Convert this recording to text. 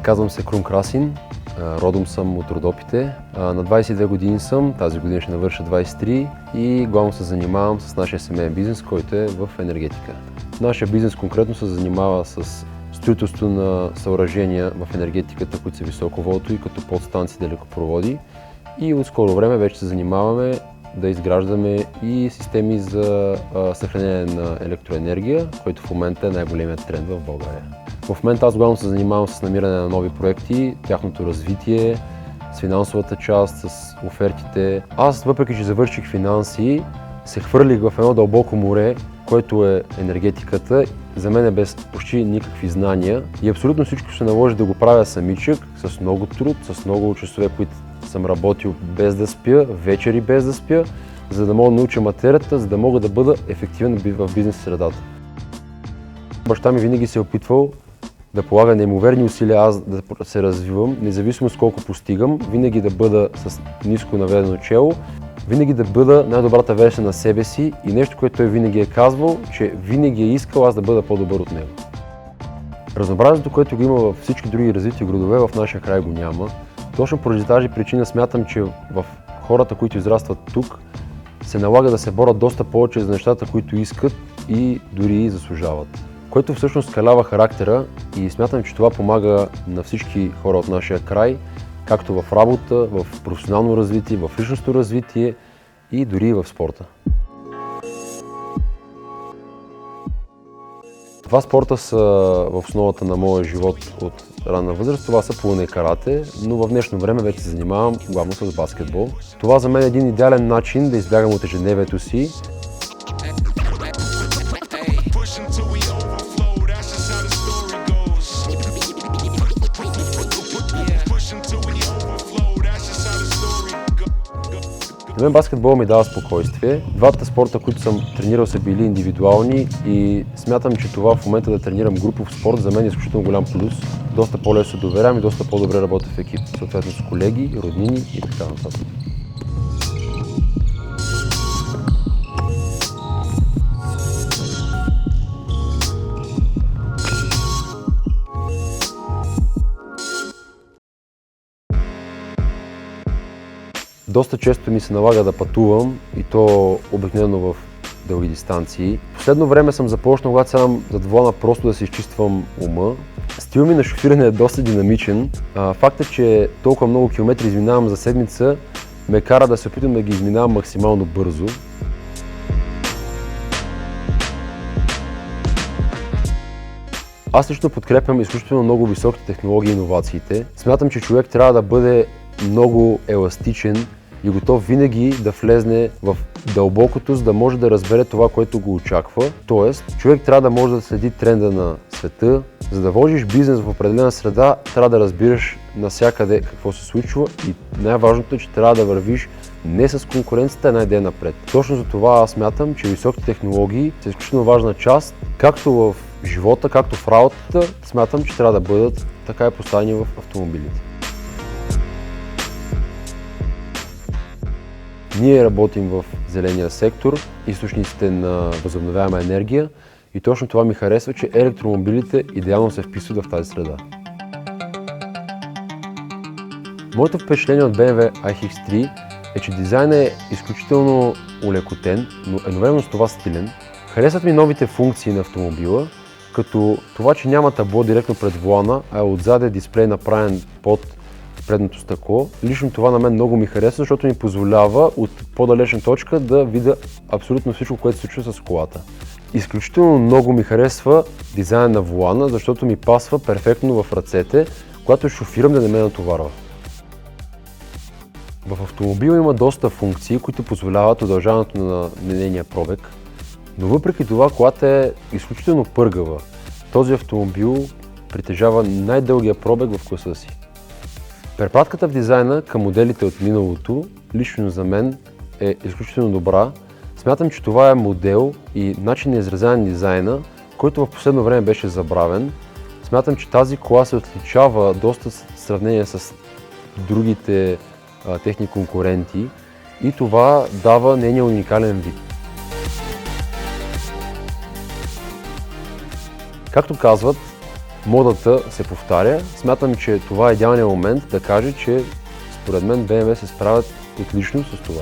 Казвам се Крум Красин, родом съм от Родопите. На 22 години съм, тази година ще навърша 23 и главно се занимавам с нашия семейен бизнес, който е в енергетика. Нашия бизнес конкретно се занимава с строителство на съоръжения в енергетиката, които са високоволтови, като подстанции, далекопроводи. И от скоро време вече се занимаваме да изграждаме и системи за съхранение на електроенергия, който в момента е най-големият тренд в България. В момента аз главно се занимавам с намиране на нови проекти, тяхното развитие, с финансовата част, с офертите. Аз, въпреки че завърших финанси, се хвърлих в едно дълбоко море, което е енергетиката. За мен е без почти никакви знания и абсолютно всичко се наложи да го правя самичък, с много труд, с много часове, които съм работил без да спя, вечери без да спя, за да мога да науча материята, за да мога да бъда ефективен в бизнес средата. Баща ми винаги се е опитвал да полага неимоверни усилия аз да се развивам, независимо с колко постигам, винаги да бъда с ниско наведено чело, винаги да бъда най-добрата версия на себе си и нещо, което той винаги е казвал, че винаги е искал аз да бъда по-добър от него. Разнообразието, което го има във всички други развити градове, в нашия край го няма. Точно поради тази причина смятам, че в хората, които израстват тук, се налага да се борят доста повече за нещата, които искат и дори заслужават. Което всъщност калява характера и смятам, че това помага на всички хора от нашия край, както в работа, в професионално развитие, в личностно развитие и дори в спорта. Два спорта са в основата на моя живот от ранна възраст. Това са плуване и карате, но в днешно време вече се занимавам главно с баскетбол. Това за мен е един идеален начин да избягам от ежедневието си. На мен баскетбол ми дава спокойствие. Двата спорта, които съм тренирал, са били индивидуални и смятам, че това в момента да тренирам групов спорт за мен е изключително голям плюс. Доста по-лесно се доверям и доста по-добре работя в екип, съответно с колеги, роднини и така нататък. Доста често ми се налага да пътувам и то обикновено в дълги дистанции. В последно време съм започнал, когато сядам зад волана, просто да се изчиствам ума. Стил ми на шофиране е доста динамичен. Фактът, че толкова много километри изминавам за седмица, ме кара да се опитам да ги изминавам максимално бързо. Аз лично подкрепям изключително много високите технологии и иновациите. Смятам, че човек трябва да бъде много еластичен и готов винаги да влезне в дълбокото, за да може да разбере това, което го очаква. Тоест, човек трябва да може да следи тренда на света. За да водиш бизнес в определена среда, трябва да разбираш навсякъде какво се случва и най-важното е, че трябва да вървиш не с конкуренцията, една идея напред. Точно за това аз смятам, че високите технологии са изключително важна част, както в живота, както в работата, смятам, че трябва да бъдат така и поставени в автомобилите. Ние работим в зеления сектор, източниците на възобновяема енергия и точно това ми харесва, че електромобилите идеално се вписват в тази среда. Моето впечатление от BMW iX3 е, че дизайнът е изключително улекотен, но едновременно с това стилен. Харесват ми новите функции на автомобила, като това, че няма табло директно пред волана, а отзад е дисплей направен под предното стъкло. Лично това на мен много ми харесва, защото ми позволява от по-далечна точка да видя абсолютно всичко, което се случва с колата. Изключително много ми харесва дизайна на волана, защото ми пасва перфектно в ръцете, когато шофирам да не ме натоварва. В автомобила има доста функции, които позволяват удължаването на нейния пробег, но въпреки това колата е изключително пъргава. Този автомобил притежава най-дългия пробег в класа си. Препратката в дизайна към моделите от миналото, лично за мен, е изключително добра. Смятам, че това е модел и начин на изразяване на дизайна, който в последно време беше забравен. Смятам, че тази кола се отличава доста в сравнение с другите техни конкуренти и това дава нейния уникален вид. Както казват, модата се повтаря. Смятам, че това е идеалният момент да кажа, че според мен BMW се справят отлично с това.